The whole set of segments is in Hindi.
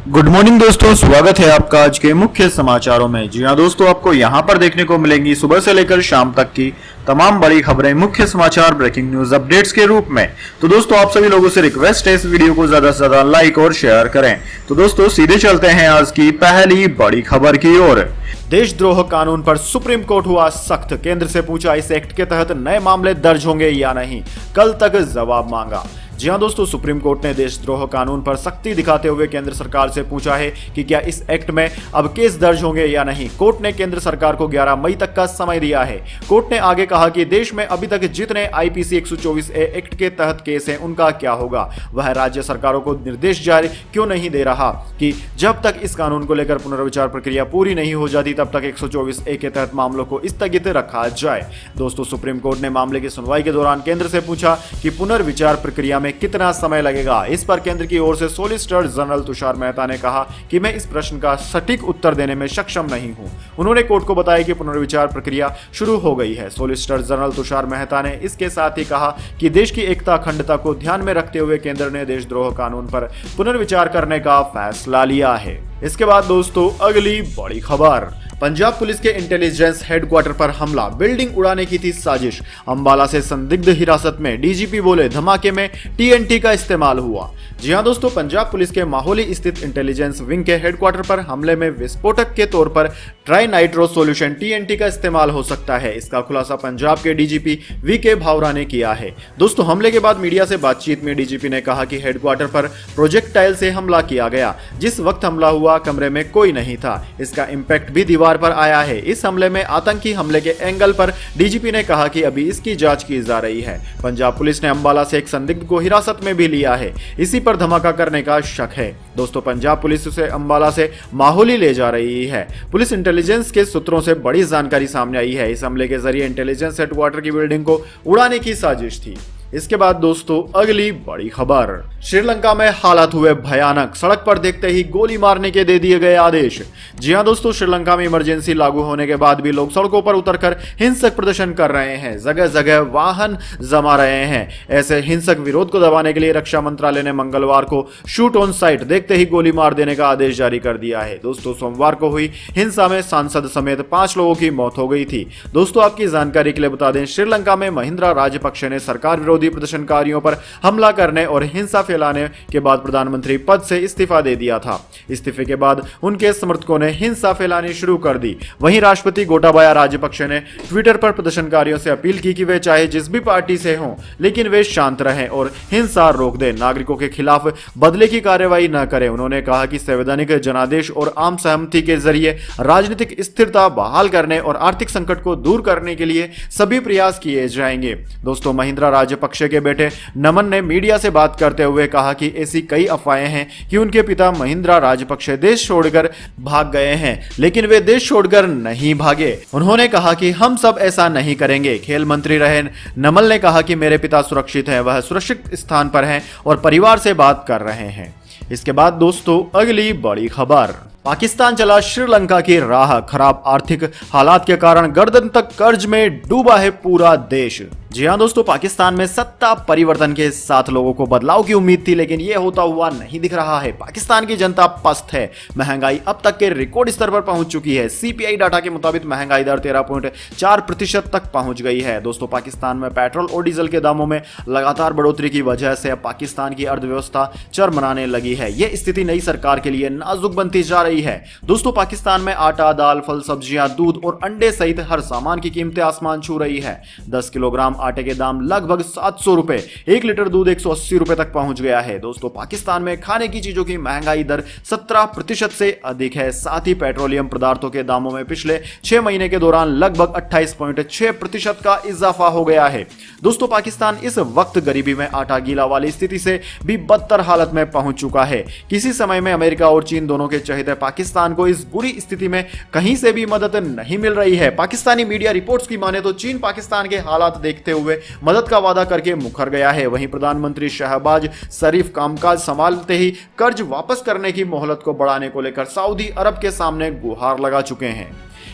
गुड मॉर्निंग दोस्तों, स्वागत है आपका आज के मुख्य समाचारों में। जी हाँ दोस्तों, आपको यहाँ पर देखने को मिलेंगी सुबह से लेकर शाम तक की तमाम बड़ी खबरें, मुख्य समाचार, ब्रेकिंग न्यूज अपडेट्स के रूप में। तो दोस्तों, आप सभी लोगों से रिक्वेस्ट है इस वीडियो को ज्यादा से ज्यादा लाइक और शेयर करें। तो दोस्तों, सीधे चलते हैं आज की पहली बड़ी खबर की ओर। देशद्रोह कानून पर सुप्रीम कोर्ट हुआ सख्त, केंद्र से पूछा इस एक्ट के तहत नए मामले दर्ज होंगे या नहीं, कल तक जवाब मांगा। जी हां दोस्तों, सुप्रीम कोर्ट ने देशद्रोह कानून पर सख्ती दिखाते हुए केंद्र सरकार से पूछा है कि क्या इस एक्ट में अब केस दर्ज होंगे या नहीं। कोर्ट ने केंद्र सरकार को 11 मई तक का समय दिया है। कोर्ट ने आगे कहा कि देश में अभी तक जितने आईपीसी 124A एक्ट के तहत केस हैं उनका क्या होगा। वह राज्य सरकारों को निर्देश जारी क्यों नहीं दे रहा कि जब तक इस कानून को लेकर पुनर्विचार प्रक्रिया पूरी नहीं हो जाती तब तक 124A के तहत मामलों को स्थगित रखा जाए। दोस्तों, सुप्रीम कोर्ट ने मामले की सुनवाई के दौरान केंद्र से पूछा कि पुनर्विचार प्रक्रिया में कितना समय लगेगा। इस पर केंद्र की ओर से सॉलिसिटर जनरल तुषार मेहता ने कहा कि मैं इस प्रश्न का सटीक उत्तर देने में सक्षम नहीं हूं। उन्होंने कोर्ट को बताया कि पुनर्विचार प्रक्रिया शुरू हो गई है। सॉलिसिटर जनरल तुषार मेहता ने इसके साथ ही कहा कि देश की एकता अखंडता को ध्यान में रखते हुए केंद्र ने देशद्रोह कानून पर पुनर्विचार करने का फैसला लिया है। इसके बाद दोस्तों, अगली बड़ी खबर। पंजाब पुलिस के इंटेलिजेंस हेडक्वार्टर पर हमला, बिल्डिंग उड़ाने की थी साजिश। अंबाला से संदिग्ध हिरासत में, डीजीपी बोले धमाके में टीएनटी का इस्तेमाल हुआ। जी हां दोस्तों, पंजाब पुलिस के माहौली स्थित इंटेलिजेंस विंग के हेडक्वार्टर पर हमले में विस्फोटक के तौर पर ट्राई नाइट्रो सोल्यूशन टीएनटी का इस्तेमाल हो सकता है। इसका खुलासा पंजाब के डीजीपी वीके भावरा ने किया है। दोस्तों, हमले के बाद मीडिया से बातचीत में डीजीपी ने कहा कि हेडक्वार्टर पर प्रोजेक्टाइल से हमला किया गया। जिस वक्त हमला हुआ कमरे में कोई नहीं था। इसका इंपैक्ट भी दीवार पर आया है। इस हमले में आतंकी हमले के एंगल पर डीजीपी ने कहा कि अभी इसकी जांच की जा रही है। पंजाब पुलिस ने अंबाला से एक संदिग्ध को हिरासत में भी लिया है। इसी पर धमाका करने का शक है। दोस्तों, पंजाब पुलिस उसे अंबाला से माहौली ले जा रही है। पुलिस इंटेलिजेंस के सूत्रों से बड़ी जानकारी सामने आई है। इस हमले के जरिए इंटेलिजेंस हेडक्वार्टर की बिल्डिंग को उड़ाने की साजिश थी। इसके बाद दोस्तों, अगली बड़ी खबर। श्रीलंका में हालात हुए भयानक, सड़क पर देखते ही गोली मारने के दे दिए गए आदेश। जी हां दोस्तों, श्रीलंका में इमरजेंसी लागू होने के बाद भी लोग सड़कों पर उतरकर हिंसक प्रदर्शन कर रहे हैं। जगह जगह वाहन जमा रहे हैं। ऐसे हिंसक विरोध को दबाने के लिए रक्षा मंत्रालय ने मंगलवार को शूट ऑन साइट, देखते ही गोली मार देने का आदेश जारी कर दिया है। दोस्तों, सोमवार को हुई हिंसा में सांसद समेत 5 लोगों की मौत हो गई थी। दोस्तों, आपकी जानकारी के लिए बता दें, श्रीलंका में महिंद्रा राजपक्षे ने सरकार विरोधी प्रदर्शनकारियों पर हमला करने और हिंसा फैलाने के बाद प्रधानमंत्री पद से इस्तीफा दे दिया था। इस्तीफे के बाद उनके समर्थकों ने हिंसा फैलानी शुरू कर दी। वहीं राष्ट्रपति गोटाबाया राजपक्षे ने ट्विटर पर प्रदर्शनकारियों से अपील की कि वे चाहे जिस भी पार्टी से हों, लेकिन वे शांत रहें और हिंसा रोक दें, नागरिकों के खिलाफ बदले की कार्रवाई न करें। उन्होंने कहा कि संवैधानिक जनादेश और आम सहमति के जरिए राजनीतिक स्थिरता बहाल करने और आर्थिक संकट को दूर करने के लिए सभी प्रयास किए जाएंगे। दोस्तों, महिंद्रा राजपक्षे के बेटे नमन ने मीडिया से बात करते हुए कहा कि ऐसी कई अफवाहें हैं कि उनके पिता महिंद्रा राजपक्षे देश छोड़कर भाग गए हैं, लेकिन वे देश छोड़कर नहीं भागे। उन्होंने कहा कि हम सब ऐसा नहीं करेंगे। खेल मंत्री रहे नमल ने कहा कि मेरे पिता सुरक्षित हैं, वह सुरक्षित स्थान पर हैं और परिवार से बात कर रहे हैं। इसके बाद दोस्तों, अगली बड़ी खबर। पाकिस्तान चला श्रीलंका की राह, खराब आर्थिक हालात के कारण गर्दन तक कर्ज में डूबा है पूरा देश। जी हां दोस्तों, पाकिस्तान में सत्ता परिवर्तन के साथ लोगों को बदलाव की उम्मीद थी, लेकिन यह होता हुआ नहीं दिख रहा है। पाकिस्तान की जनता पस्त है। महंगाई अब तक के रिकॉर्ड स्तर पर पहुंच चुकी है। सीपीआई डाटा के मुताबिक महंगाई दर 13.4% तक पहुंच गई है। दोस्तों, पाकिस्तान में पेट्रोल और डीजल के दामों में लगातार बढ़ोतरी की वजह से अब पाकिस्तान की अर्थव्यवस्था चरमराने लगी है। यह स्थिति नई सरकार के लिए नाजुक बनती जा रही है। दोस्तों, पाकिस्तान में आटा, दाल, फल, सब्जियां, दूध और अंडे सहित हर सामान की कीमतें आसमान छू रही है। 10 किलोग्राम आटे के दाम लगभग 700 रुपए, 1 लीटर दूध 180 रुपए तक पहुंच गया है। दोस्तों, पाकिस्तान में खाने की चीजों की महंगाई दर 17% से अधिक है। साथ ही पेट्रोलियम पदार्थों के दामों में पिछले 6 महीने के दौरान लगभग 28.6% का इजाफा हो गया है। दोस्तों, पाकिस्तान इस वक्त गरीबी में आटा गीला वाली स्थिति से भी बदतर हालत में पहुंच चुका है। किसी समय में अमेरिका और चीन दोनों के चहेते पाकिस्तान को इस बुरी स्थिति में कहीं से भी मदद नहीं मिल रही है। पाकिस्तानी मीडिया रिपोर्ट्स की माने तो चीन पाकिस्तान के हालात देखते हुए मदद का वादा करके मुकर गया है। वहीं प्रधानमंत्री शहबाज शरीफ कामकाज संभालते ही कर्ज वापस करने की मोहलत को बढ़ाने को लेकर सऊदी अरब के सामने गुहार लगा चुके हैं।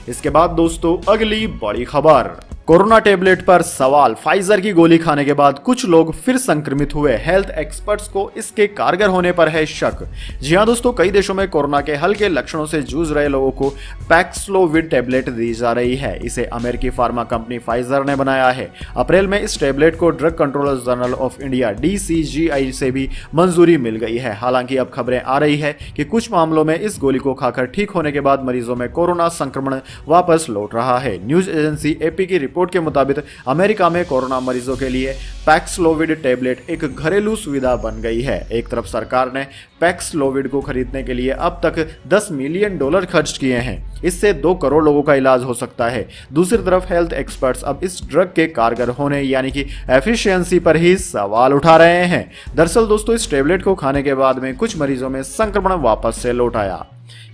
इसके बाद दोस्तों, अगली बड़ी खबर। कोरोना टेबलेट पर सवाल, फाइजर की गोली खाने के बाद कुछ लोग फिर संक्रमित हुए, हेल्थ एक्सपर्ट्स को इसके कारगर होने पर है शक। जी हां दोस्तों, कई देशों में कोरोना के हल्के लक्षणों से जूझ रहे लोगों को पैक्सलोविड टेबलेट दी जा रही है। इसे अमेरिकी फार्मा कंपनी फाइजर ने बनाया है। अप्रैल में इस टेबलेट को drug controller journal of India DCGI से भी मंजूरी मिल गई है। हालांकि अब खबरें आ रही है कि कुछ मामलों में इस गोली को खाकर ठीक होने के बाद मरीजों में कोरोना संक्रमण वापस लौट रहा है। न्यूज एजेंसी AP की रिपोर्ट के मुताबिक अमेरिका में कोरोना मरीजों के लिए पैक्सलोविड टेबलेट एक घरेलू सुविधा बन गई है। एक तरफ सरकार ने पैक्सलोविड को खरीदने के लिए अब तक $10 मिलियन खर्च किए हैं। इससे 2 करोड़ लोगों का इलाज हो सकता है। दूसरी तरफ हेल्थ एक्सपर्ट्स अब इस ड्रग के कारगर होने यानी कि एफिशिएंसी पर ही सवाल उठा रहे हैं। दरअसल दोस्तों, इस टेबलेट को खाने के बाद में कुछ मरीजों में संक्रमण वापस से लौट आया।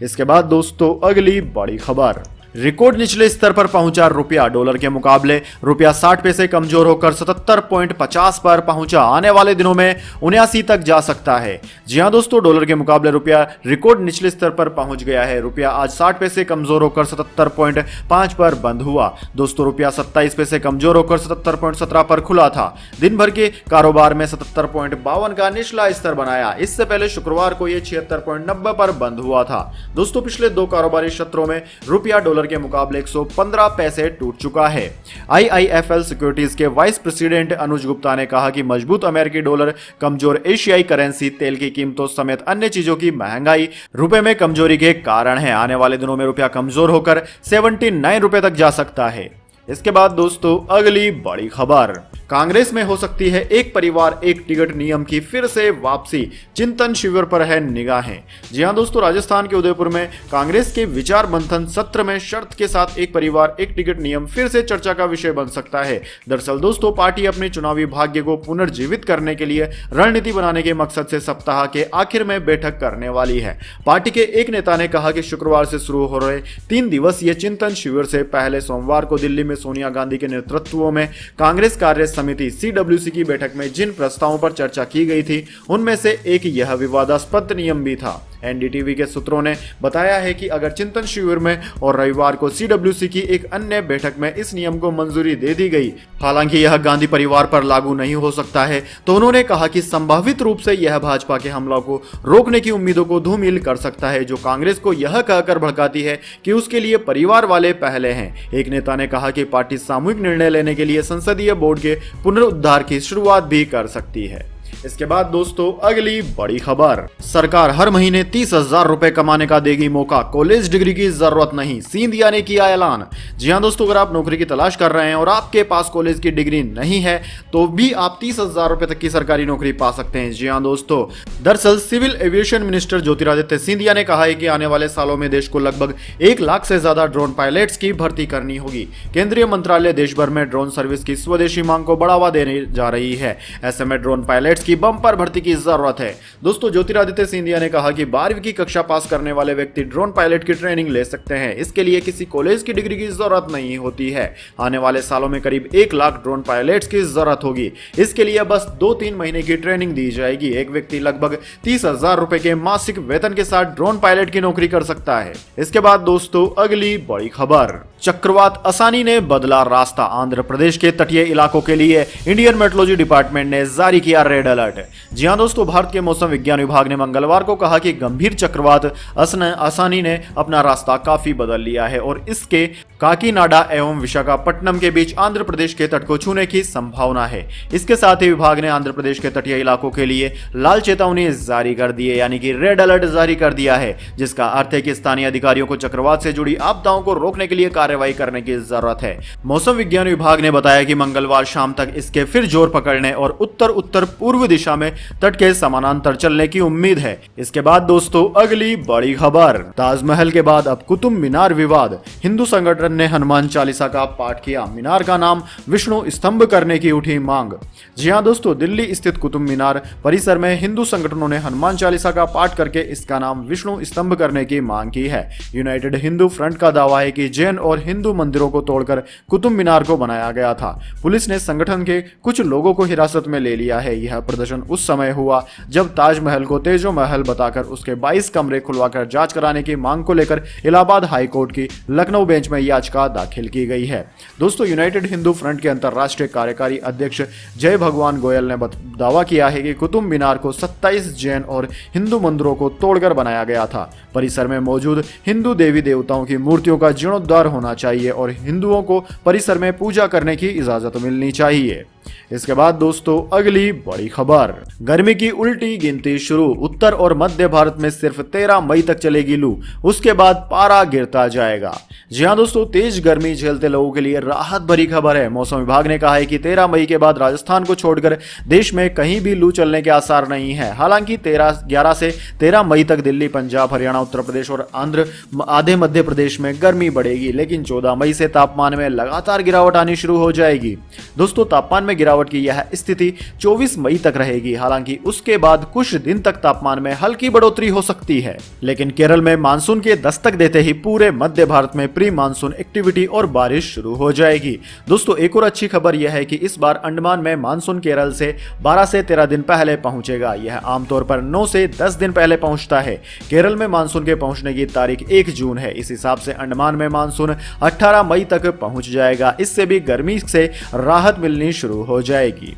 इसके बाद दोस्तों, अगली बड़ी खबर, रिकॉर्ड निचले स्तर पर पहुंचा रुपया। डॉलर के मुकाबले रुपया 60 पैसे कमजोर होकर 77.50 पर पहुंचा। आने वाले दिनों में 79 तक जा सकता है। जी हां दोस्तों, डॉलर के मुकाबले रुपया रिकॉर्ड निचले स्तर पर पहुंच गया है। रुपया आज 60 पैसे कमजोर होकर 77.5 पर बंद हुआ। दोस्तों, रुपया 27 पैसे कमजोर होकर 77.17 पर खुला था। दिन भर के कारोबार में 77.52 का निचला स्तर बनाया। इससे पहले शुक्रवार को यह 76.90 पर बंद हुआ था। दोस्तों, पिछले 2 कारोबारी सत्रों में रुपया डॉलर के मुकाबले 115 पैसे टूट चुका है। IIFL सिक्योरिटीज के वाइस प्रेसिडेंट अनुज गुप्ता ने कहा कि मजबूत अमेरिकी डॉलर, कमजोर एशियाई करेंसी, तेल की कीमतों समेत अन्य चीजों की महंगाई रुपए में कमजोरी के कारण है। आने वाले दिनों में रुपया कमजोर होकर 79 रुपए तक जा सकता है। इसके बाद दोस्तों, अगली बड़ी खबर, कांग्रेस में हो सकती है एक परिवार एक टिकट नियम की फिर से वापसी, चिंतन शिविर पर है निगाहें। जी हां दोस्तों, राजस्थान के उदयपुर में कांग्रेस के विचार मंथन सत्र में शर्त के साथ एक परिवार एक टिकट नियम फिर से चर्चा का विषय बन सकता है। दरअसल दोस्तों, पार्टी अपने चुनावी भाग्य को पुनर्जीवित करने के लिए रणनीति बनाने के मकसद से सप्ताह के आखिर में बैठक करने वाली है। पार्टी के एक नेता ने कहा कि शुक्रवार से शुरू हो रहे 3 दिवसीय चिंतन शिविर से पहले सोमवार को दिल्ली में सोनिया गांधी के नेतृत्व में कांग्रेस कार्य समिति CWC की बैठक में जिन प्रस्तावों पर चर्चा की गई थी, उनमें से एक यह विवादास्पद नियम भी था। NDTV के सूत्रों ने बताया है कि अगर चिंतन शिविर में और रविवार को CWC की एक अन्य बैठक में इस नियम को मंजूरी दे दी गई, हालांकि यह गांधी परिवार पर लागू नहीं हो सकता है, तो उन्होंने कहा कि संभावित रूप से यह भाजपा के हमलों को रोकने की उम्मीदों को धूमिल कर सकता है, जो कांग्रेस को यह कहकर भड़काती है कि उसके लिए परिवार वाले पहले हैं। एक नेता ने कहा कि पार्टी सामूहिक निर्णय लेने के लिए संसदीय बोर्ड के पुनरुद्धार की शुरुआत भी कर सकती है। इसके बाद दोस्तों, अगली बड़ी खबर, सरकार हर महीने 30,000 रुपए कमाने का देगी मौका, कॉलेज डिग्री की जरूरत नहीं, सिंधिया ने किया ऐलान। जी हां दोस्तों, अगर आप नौकरी की तलाश कर रहे हैं और आपके पास कॉलेज की डिग्री नहीं है तो भी आप 30,000 रुपए तक की सरकारी नौकरी पा सकते हैं। जी हां दोस्तों, दरअसल civil aviation minister Jyotiraditya Scindia ने कहा है कि आने वाले सालों में देश को लगभग 1 लाख से ज्यादा ड्रोन पायलट्स की भर्ती करनी होगी। केंद्रीय मंत्रालय देश भर में ड्रोन सर्विस की स्वदेशी मांग को बढ़ावा देने जा रही है। ऐसे में ड्रोन पायलट्स की बम्पर भर्ती की जरूरत है। दोस्तों, ज्योतिरादित्य सिंधिया ने कहा कि 12वीं की कक्षा पास करने वाले व्यक्ति ड्रोन पायलट की ट्रेनिंग ले सकते हैं। इसके लिए किसी कॉलेज की डिग्री की जरूरत नहीं होती है। आने वाले सालों में करीब 1 लाख ड्रोन पायलट्स की जरूरत होगी। इसके लिए बस 2-3 महीने की ट्रेनिंग दी जाएगी। एक व्यक्ति लगभग 30,000 रुपए के मासिक वेतन के साथ ड्रोन पायलट की नौकरी कर सकता है। इसके बाद दोस्तों, अगली बड़ी खबर, चक्रवात असानी ने बदला रास्ता, आंध्र प्रदेश के तटीय इलाकों के लिए इंडियन मेट्रोलॉजी डिपार्टमेंट ने जारी किया रेड अलर्ट। जी हां दोस्तों, भारत के मौसम विज्ञान विभाग ने मंगलवार को कहा कि गंभीर चक्रवात असानी ने अपना रास्ता काफी बदल लिया है और इसके काकीनाडा एवं विशाखापट्टनम के बीच आंध्र प्रदेश के तट को छूने की संभावना है। इसके साथ ही विभाग ने आंध्र प्रदेश के तटीय इलाकों के लिए लाल चेतावनी जारी कर दी है, यानी कि रेड अलर्ट जारी कर दिया है, जिसका अर्थ है कि स्थानीय अधिकारियों को चक्रवात से जुड़ी आपदाओं को रोकने के लिए कार्रवाई करने की जरूरत है। मौसम विज्ञान विभाग ने बताया कि मंगलवार शाम तक इसके फिर जोर पकड़ने और उत्तर उत्तर पूर्व दिशा में तट के समानांतर चलने की उम्मीद है। इसके बाद दोस्तों, अगली बड़ी खबर, ताजमहल के बाद अब कुतुब मीनार विवाद, हिंदू संगठन ने हनुमान चालीसा का पाठ किया, मीनार का नाम विष्णु स्तंभ करने की उठी मांग। जी हां दोस्तों, दिल्ली स्थित कुतुब मीनार परिसर में हिंदू संगठनों ने हनुमान चालीसा का पाठ करके इसका नाम विष्णु स्तंभ करने की मांग की है। यूनाइटेड हिंदू फ्रंट का दावा है कि जैन और हिंदू मंदिरों को तोड़कर कुतुब मीनार को बनाया गया था। पुलिस ने संगठन के कुछ लोगों को हिरासत में ले लिया है। यह प्रदर्शन उस समय हुआ जब ताजमहल को तेजो महल बताकर उसके 22 कमरे खुलवाकर जांच कराने की मांग को लेकर इलाहाबाद हाईकोर्ट की लखनऊ बेंच में याचिका दाखिल की गई है। दोस्तों, यूनाइटेड हिंदू फ्रंट के अंतर्राष्ट्रीय कार्यकारी अध्यक्ष जय भगवान गोयल ने दावा किया है कि कुतुब मीनार को 27 जैन और हिंदू मंदिरों को तोड़कर बनाया गया था। परिसर में मौजूद हिंदू देवी देवताओं की मूर्तियों का जीर्णोद्धार होना चाहिए और हिंदुओं को परिसर में पूजा करने की इजाजत मिलनी चाहिए। इसके बाद दोस्तों, अगली बड़ी खबर, गर्मी की उल्टी गिनती शुरू। उत्तर और मध्य भारत में सिर्फ 13 मई तक चलेगी लू, उसके बाद पारा गिरता जाएगा। जी हां दोस्तों, तेज गर्मी झेलते लोगों के लिए राहत भरी खबर है। मौसम विभाग ने कहा है कि 13 मई के बाद राजस्थान को छोड़कर देश में कहीं भी लू चलने के आसार नहीं है। हालांकि 11 से 13 मई तक दिल्ली, पंजाब, हरियाणा, उत्तर प्रदेश और आधे मध्य प्रदेश में गर्मी बढ़ेगी, लेकिन 14 मई से तापमान में लगातार गिरावट आनी शुरू हो जाएगी। दोस्तों, तापमान में गिरावट की यह स्थिति 24 मई तक रहेगी। हालांकि उसके बाद कुछ दिन तक तापमान में हल्की बढ़ोतरी हो सकती है। लेकिन केरल में मानसून के दस्तक देते ही पूरे मध्य भारत में प्री मानसून एक्टिविटी और बारिश शुरू हो जाएगी। दोस्तों, एक और अच्छी खबर यह है कि इस बार अंडमान में मानसून केरल से 12 से 13 दिन पहले पहुंचेगा। यह आमतौर पर 9 से 10 दिन पहले पहुंचता है। केरल में मानसून के पहुंचने की तारीख 1 जून है। इस हिसाब से अंडमान में मानसून 18 मई तक पहुंच जाएगा। इससे भी गर्मी से राहत मिलनी शुरू हो जाएगी।